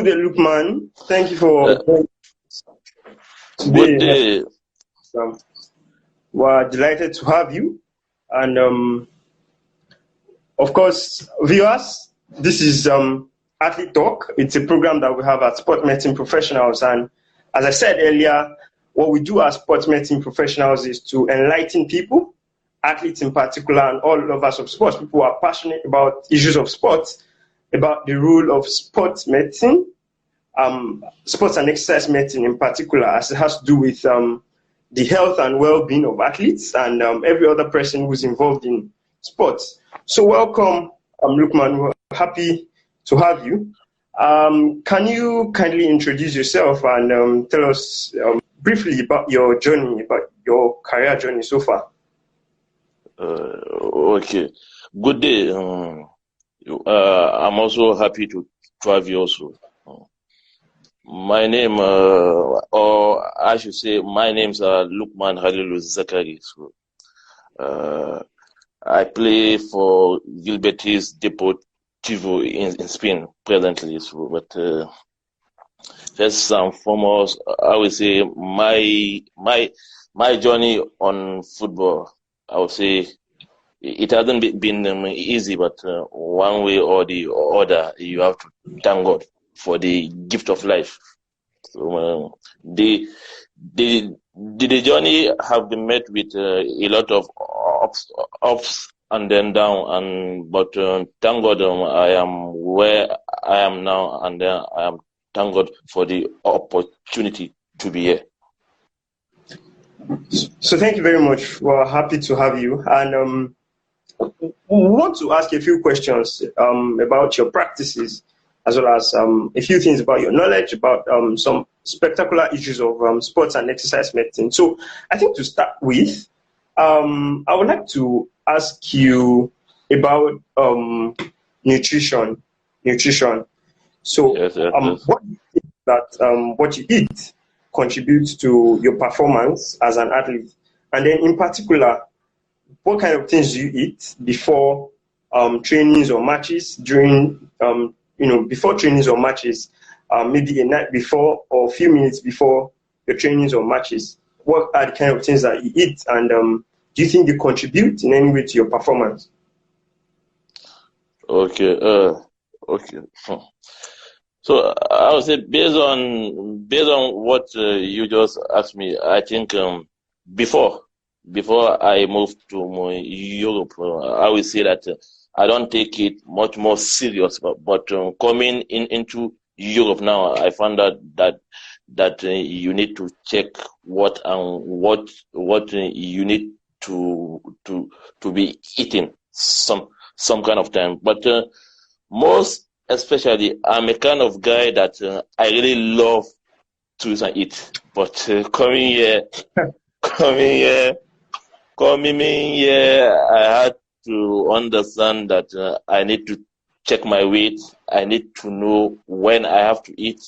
Good day, Lukman. Thank you for Good today. day. We're delighted to have you. And of course, viewers, this is Athlete Talk. It's a program that we have at Sport Medicine Professionals. And as I said earlier, what we do as Sport Medicine Professionals is to enlighten people, athletes in particular, and all lovers of sports, people who are passionate about issues of sports, about the role of sports medicine, sports and exercise medicine in particular, as it has to do with the health and well-being of athletes and every other person who's involved in sports. So welcome, Lukman. We're happy to have you. Can you kindly introduce yourself and tell us briefly about your journey, about your career journey so far? Okay. Good day. I'm also happy to have you also. My name, or I should say, my name's Lukman Zakari. So, I play for betis Deportivo in Spain presently. So, but first and foremost, I would say my journey on football, I would say it hasn't been easy, but one way or the other, you have to thank God for the gift of life. So the journey have been met with a lot of ups and then down, but thank God I am where I am now, and I am thank God for the opportunity to be here. So thank you very much. We're happy to have you, and we want to ask a few questions about your practices, as well as a few things about your knowledge about some spectacular issues of sports and exercise medicine. So I think to start with, I would like to ask you about nutrition. So Yes. what do you think that what you eat contributes to your performance as an athlete? And then in particular, what kind of things do you eat before trainings or matches, during before trainings or matches, maybe a night before or a few minutes before your trainings or matches? What are the kind of things that you eat, and do you think they contribute in any way to your performance? Okay. Okay. So I would say based on what you just asked me, I think before I moved to Europe, I will say that I don't take it much more serious. But coming into Europe now, I found out that you need to check what you need to be eating some kind of time. But most especially, I'm a kind of guy that I really love to eat. But coming here, I had to understand that I need to check my weight. I need to know when I have to eat,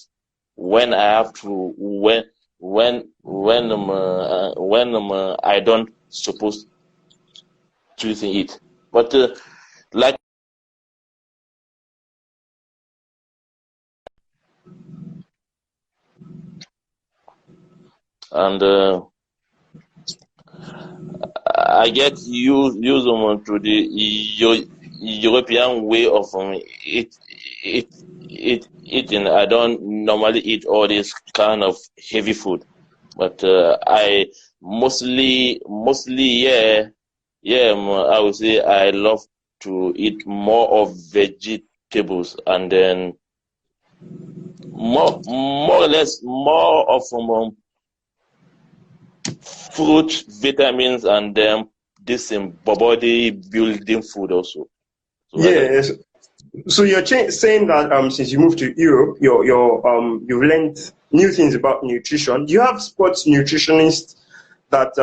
when I have to when I don't supposed to eat. But like. And I get used to the European way of eating. I don't normally eat all this kind of heavy food, but I mostly I would say I love to eat more of vegetables, and then more or less more of fruit, vitamins, and then this body building food also. So Yes. So you're saying that since you moved to Europe, you've learned new things about nutrition. Do you have sports nutritionists that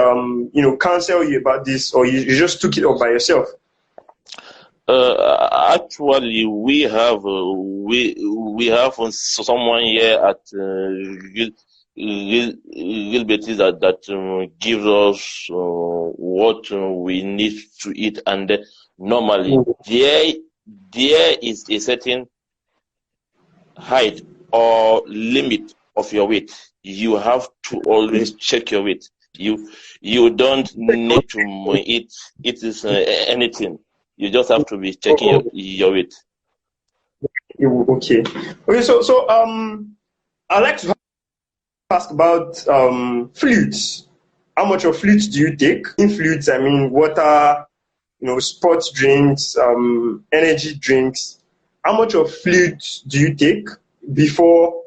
counsel you about this, or you just took it up by yourself? Actually, we have someone here at Real Betis that gives us what we need to eat, and normally there is a certain height or limit of your weight. You have to always check your weight. You don't need to eat anything. You just have to be checking your weight. Okay. Okay. So I'd like to ask about fluids. How much of fluids do you take? In fluids, I mean water, sports drinks, energy drinks. How much of fluids do you take before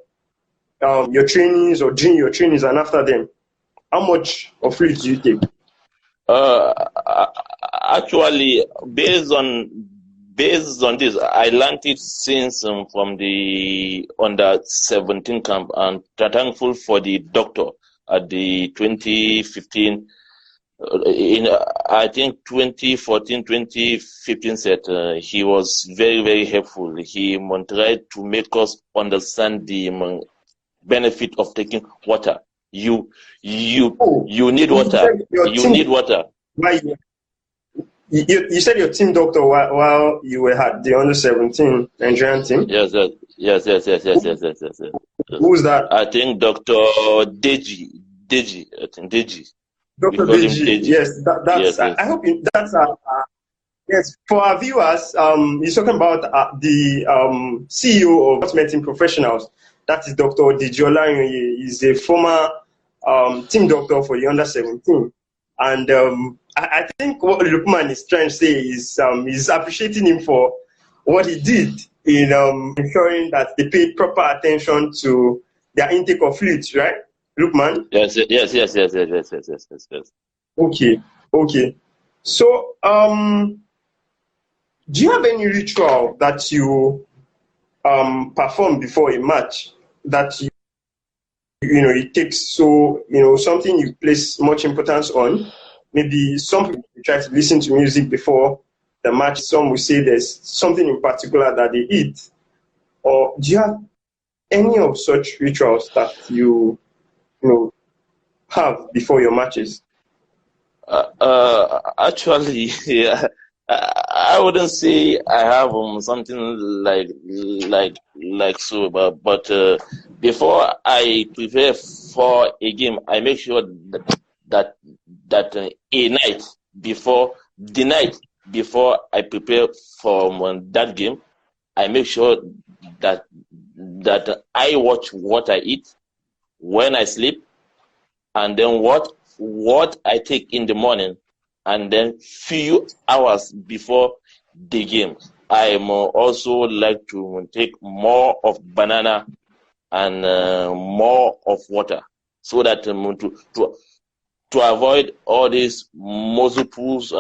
your trainings or during your trainings and after them? How much of fluids do you take? Actually, based on this, I learned it since from the under 17 camp, and thankful for the doctor at the 2015. In I think 2014, 2015 set, he was very, very helpful. He tried to make us understand the benefit of taking water. You need water. You need water. You said your team doctor while you were at the under 17 Nigerian team? Yes. Who's that? I think Dr. Deji. I think Deji. Dr. Deji. Yes, that's. Yes. I hope that's. Yes, for our viewers, he's talking about the CEO of Sports Medicine Professionals. That is Dr. Deji Olayinye. He's a former team doctor for the under 17, and I think what Lukman is trying to say is he's appreciating him for what he did in ensuring that they paid proper attention to their intake of fluids, right, Lukman? Yes. Okay. So, do you have any ritual that you perform before a match that it takes something you place much importance on? Maybe some people try to listen to music before the match. Some will say there's something in particular that they eat. Or do you have any of such rituals that you have before your matches? Actually, yeah, I wouldn't say I have something like so, but before I prepare for a game, I make sure that the night before I prepare for that game, I make sure that I watch what I eat, when I sleep, and then what I take in the morning, and then few hours before the game. I am also like to take more of banana and more of water, so that to avoid all these muscle pulls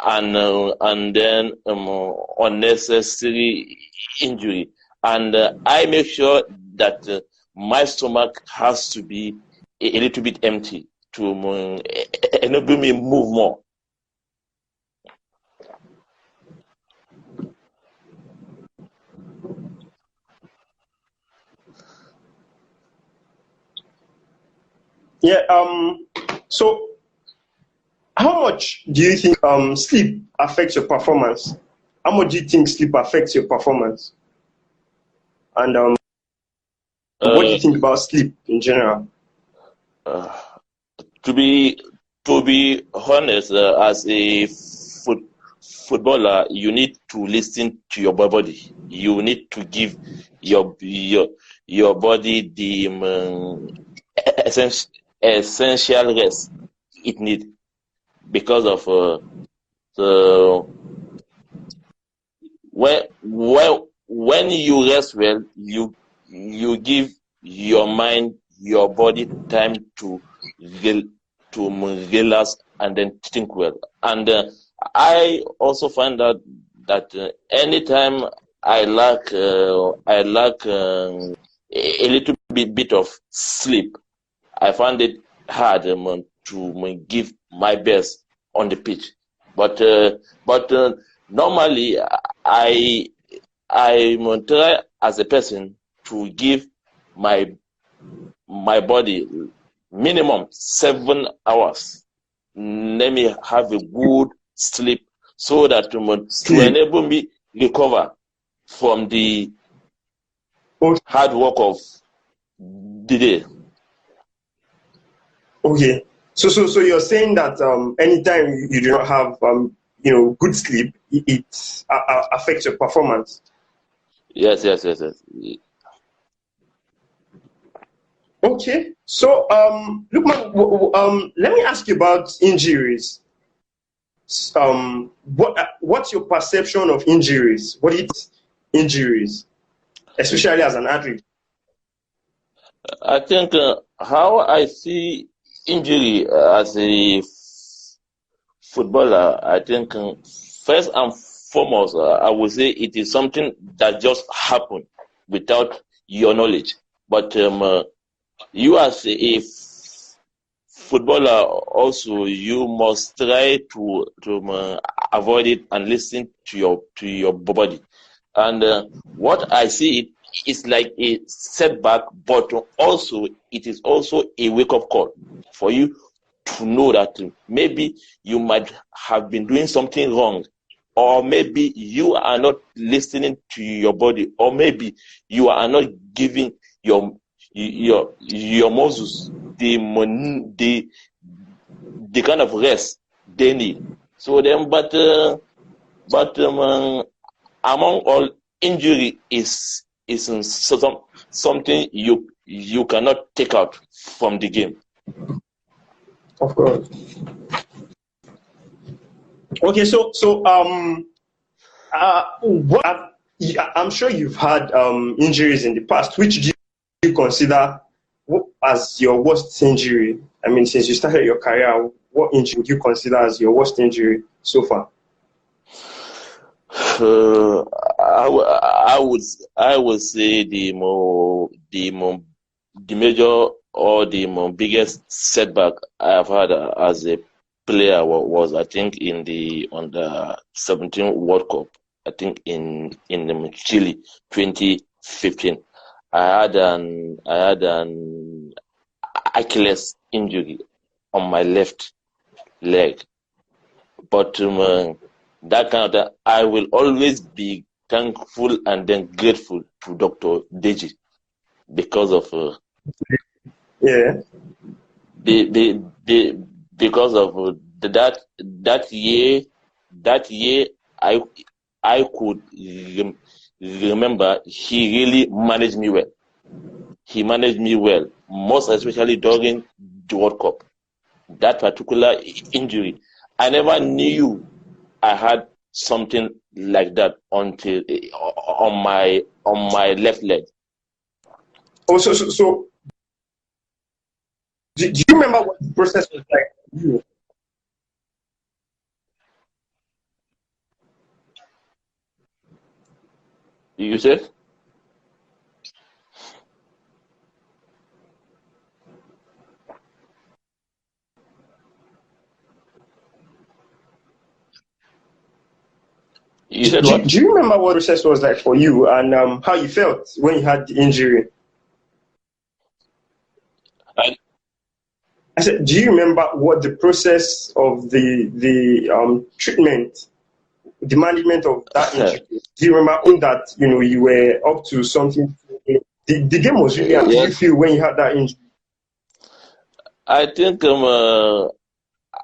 and then unnecessary injury. And I make sure that my stomach has to be a little bit empty to enable me move more. Yeah. So, how much do you think sleep affects your performance? How much do you think sleep affects your performance? And what do you think about sleep in general? To be honest, as a footballer, you need to listen to your body. You need to give your body the essential rest it needs, because of when you rest well, you give your mind, your body time to relax and then think well. And I also find out that anytime I lack a little bit of sleep, I find it hard to give my best on the pitch. But normally I try as a person to give my body minimum 7 hours. Let me have a good sleep, so that to enable me recover from the Okay. hard work of the day. Okay. So you're saying that anytime you do not have good sleep, it affects your performance. Yes. Okay. So Lukman, let me ask you about injuries. What's your perception of injuries? What is injuries, especially as an athlete? I think how I see injury as a footballer, I think first and foremost, I would say it is something that just happened without your knowledge. But you as a footballer also, you must try to avoid it and listen to your body. And what I see it is like a setback, but also it is also a wake-up call for you to know that maybe you might have been doing something wrong, or maybe you are not listening to your body, or maybe you are not giving your muscles the kind of rest they need. So then, but among all, injury is something you cannot take out from the game. Of course. Okay, I'm sure you've had injuries in the past. Which do you consider as your worst injury? I mean, since you started your career, what injury would you consider as your worst injury so far? I would say the major or the biggest setback I've had as a player was I think in the under 17 World Cup. I think in Chile 2015. I had an Achilles injury on my left leg, but that kind of thing, I will always be thankful and then grateful to Dr. Deji because of because of that year I could remember he really managed me well. He managed me well, most especially during the World Cup. That particular injury, I never knew I had something like that until on my left leg. Oh, so do you remember what the process was like for you? You said? You said what? Do you remember what the process was like for you and how you felt when you had the injury? I said, do you remember what the process of the treatment, the management of that injury? Do you remember that you were up to something? The game was really hard. How did you feel when you had that injury? I think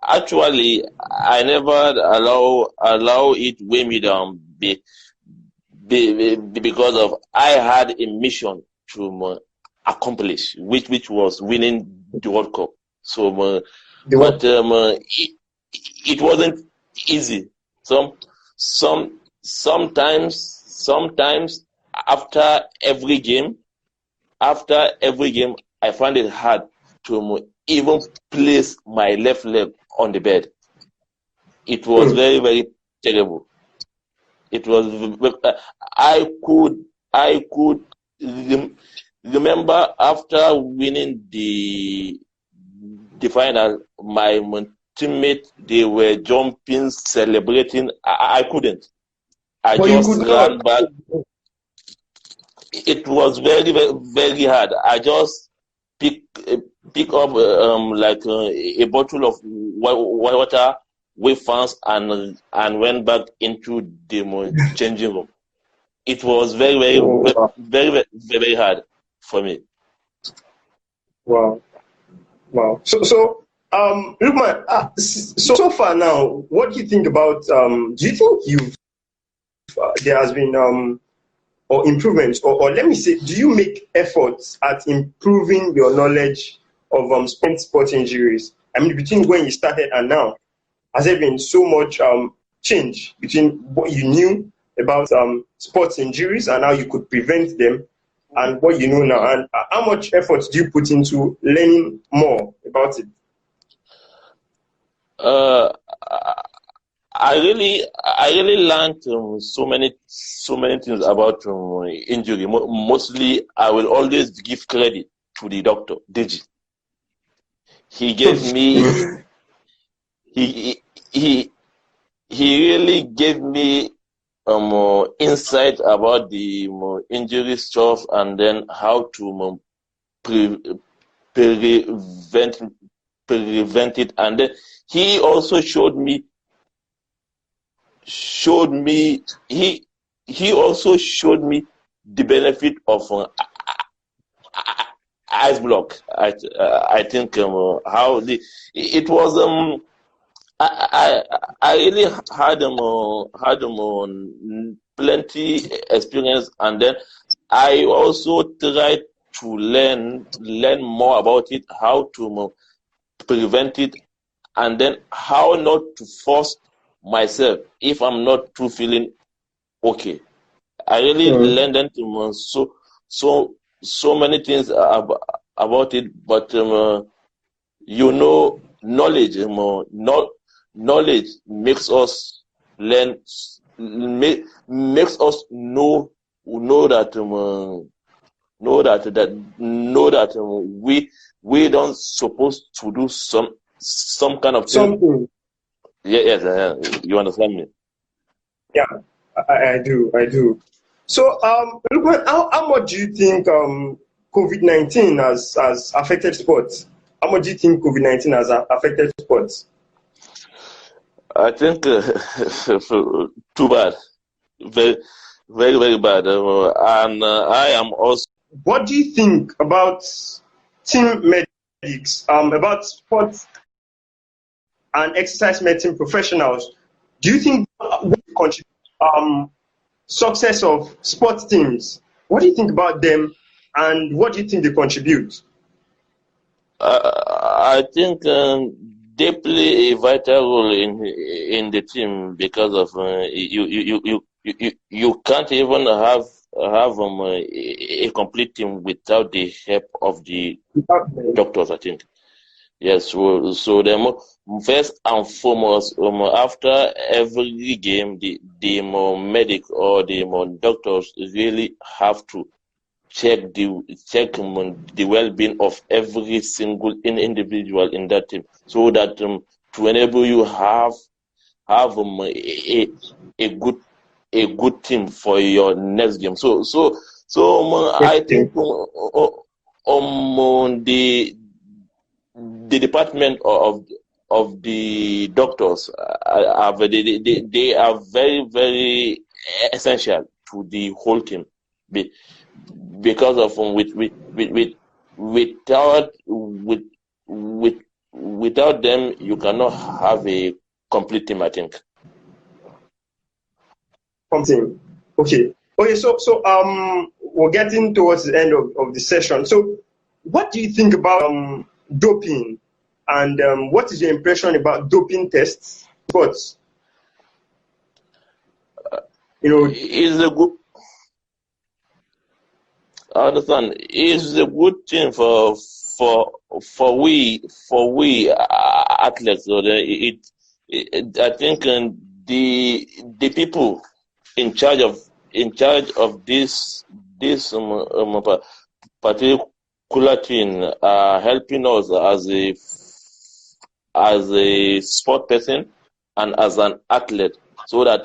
actually I never allow it weigh me down because of I had a mission to accomplish, which was winning the World Cup. So, but it wasn't easy. Sometimes after every game, I find it hard to even place my left leg on the bed. It was very, very terrible. It was. I could remember after winning the final, my teammates, they were jumping, celebrating. I couldn't. I just ran back. It was very, very, very hard. I just pick up like a bottle of water with fans and went back into the changing room. it was very, very, Wow. very, very, very hard for me. Wow. Wow. Lukman, so far now, what do you think about, do you think there has been, or improvements, or let me say, do you make efforts at improving your knowledge of sport injuries? I mean, between when you started and now, has there been so much change between what you knew about sports injuries and how you could prevent them and what you know now? And how much effort do you put into learning more about it? I really learned so many things about injury. Mostly, I will always give credit to the doctor, Deji. He gave me he he he really gave me insight about the injury stuff and then how to pre- prevent prevent it. And then he also showed me he also showed me the benefit of ice block. I think how it was I really had plenty experience, and then I also tried to learn more about it, how to prevent it, and then how not to force myself if I'm not too feeling okay. I really Mm. learned so many things about it, but knowledge, knowledge makes us learn, makes us know that we don't supposed to do some kind of thing. Something. Yeah, yes, you understand me. Yeah, I do. I do. So, Lukman, how much do you think COVID-19 has affected sports? How much do you think COVID-19 has affected sports? I think too bad, very, very, very bad, and I am also. What do you think about team medics, about sports and exercise medicine professionals? Do you think what contribute success of sports teams? What do you think about them, and what do you think they contribute? I think they play a vital role in the team because of you can't even have a complete team without the help of the doctors. I think yes. So first and foremost, after every game, the medic or the doctors really have to check the well-being of every single individual in that team, so that to enable you have a good team for your next game. So I think the department of the doctors they are very, very essential to the whole team. Because of without them you cannot have a complete team, I think. Something. Okay. Okay. So we're getting towards the end of the session. So what do you think about doping, and what is your impression about doping tests? Sports. You know. Is a good I understand. It's a good thing for we athletes. So I think the people in charge of this particular thing are helping us as a sport person and as an athlete, so that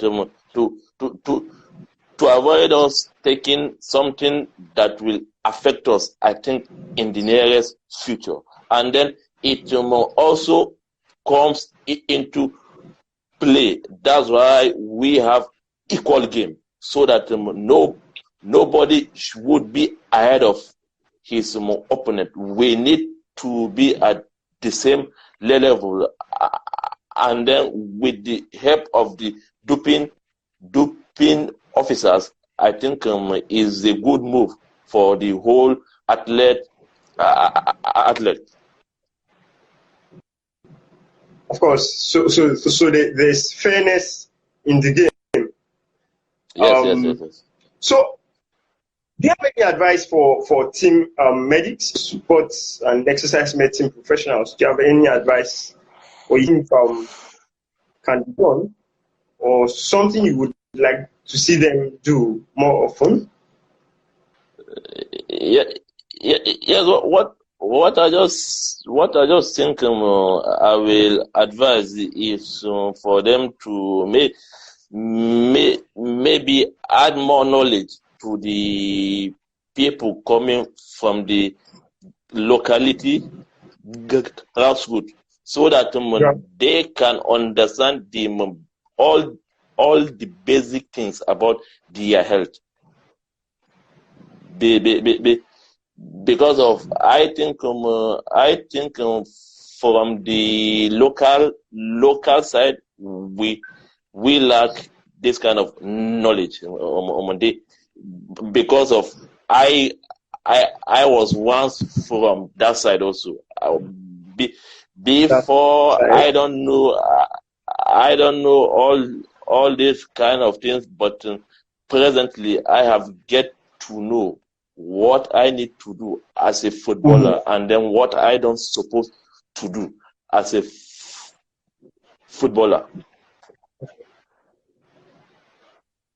to avoid us taking something that will affect us, I think, in the nearest future. And then it also comes into play. That's why we have equal game. so that nobody would be ahead of his opponent. We need to be at the same level, and then with the help of the doping officers, I think is a good move for the whole athlete. Of course, so there's fairness in the game. Yes. So, do you have any advice for team medics, sports and exercise medicine professionals? Do you have any advice or you think can be done, or something you would like to see them do more often? Yes. What I just think I will advise is for them to maybe add more knowledge to the people coming from the locality grassroots, so that they can understand all the basic things about their health. Because of I think from the local side we lack this kind of knowledge because of I was once from that side also. Before I don't know all these kind of things, but presently I have get to know what I need to do as a footballer, and then what I don't supposed to do as a footballer.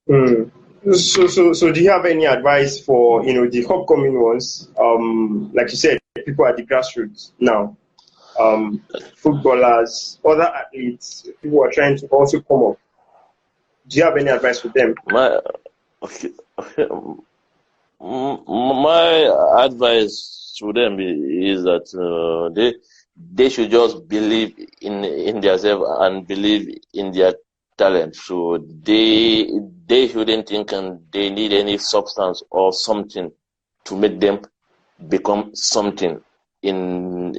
So do you have any advice for the upcoming ones? Like you said, people at the grassroots now, footballers, other athletes, people are trying to also come up. Do you have any advice for them? My advice to them is that they should just believe in themselves and believe in their talent. So they shouldn't think they need any substance or something to make them become something in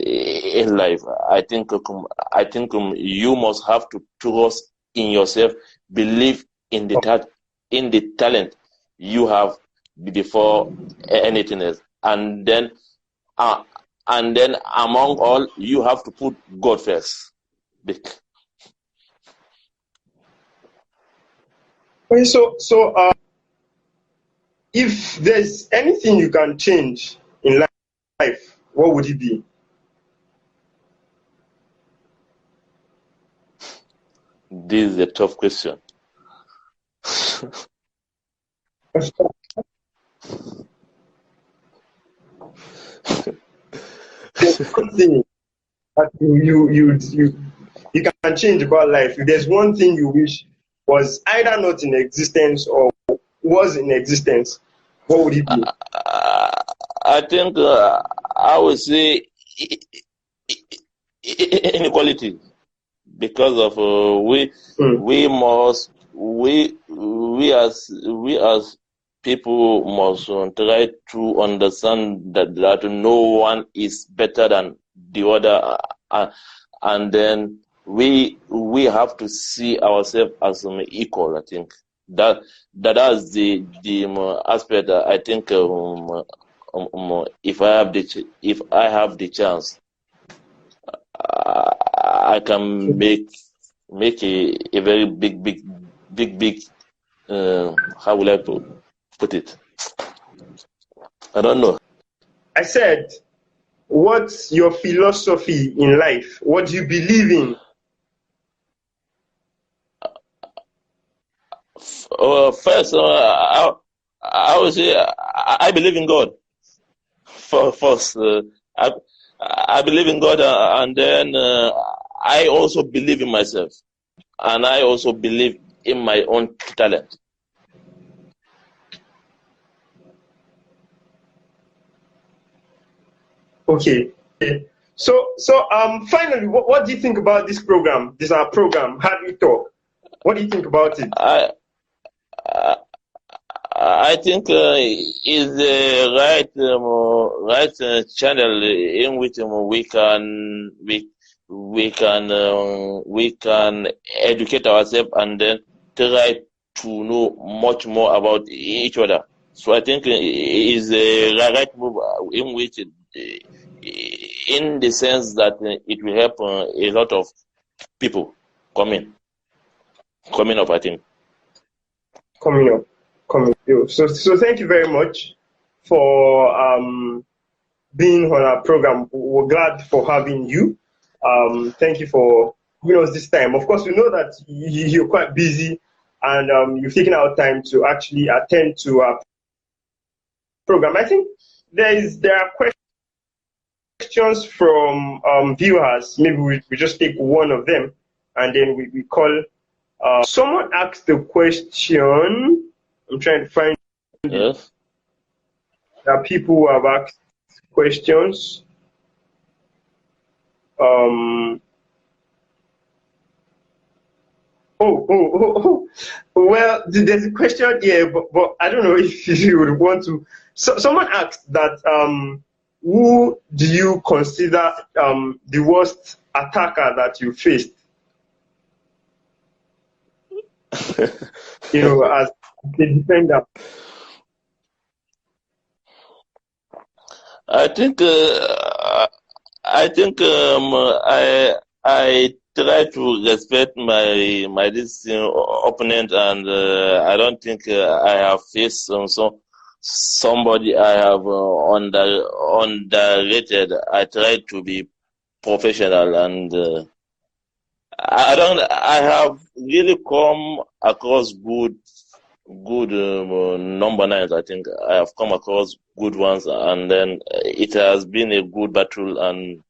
life. I think you must have to trust in yourself, believe in the talent you have before anything else, and then among all, you have to put God first. Okay, so if there's anything you can change in life, what would it be? This is a tough question. There's one thing that you can change about life. If there's one thing you wish was either not in existence or was in existence, what would it be? I think I would say inequality, because of we as people must try to understand that no one is better than the other, and then we have to see ourselves as equal. I think that's the aspect that I think if I have the chance, I can make a very big how will I put it? I don't know. I said, what's your philosophy in life? What do you believe in? First, I would say I believe in God. First, I believe in God, and then I also believe in myself, and I also believe in my own talent. Okay. So finally, what do you think about this program? This our program, Athletetalk. What do you think about it? I think is the right channel in which we can educate ourselves and then try to know much more about each other. So I think it is the right move in which, in the sense that it will help a lot of people coming up. I think coming up. So thank you very much for being on our program. We're glad for having you. Thank you for giving us this time. Of course, we know that you're quite busy and you've taken out time to actually attend to our program. I think there are questions from viewers. Maybe we just take one of them and then we call. Someone asked the question. I'm trying to find it. yes. There are people who have asked questions. Well, there's a question here, but I don't know if you would want to. So, someone asked that who do you consider the worst attacker that you faced? As the defender. I think I try to respect my this opponent, and I don't think I have faced somebody I have underrated. I try to be professional, and I have really come across good number nines. I think I have come across good ones, and then it has been a good battle, and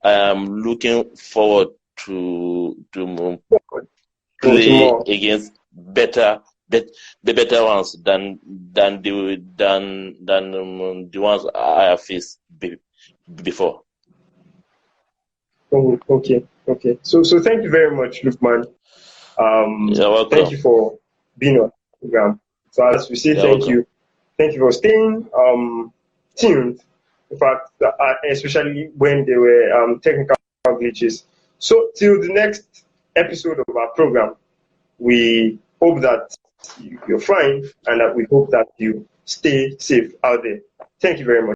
I am looking forward to play against the better ones than the ones I have faced before. Oh, okay. So thank you very much, Lukman. You're welcome. Thank you for being on the program. So as we say, thank you for staying tuned. In fact, especially when there were technical glitches. So till the next episode of our program, we hope that you're fine and that we hope that you stay safe out there. Thank you very much.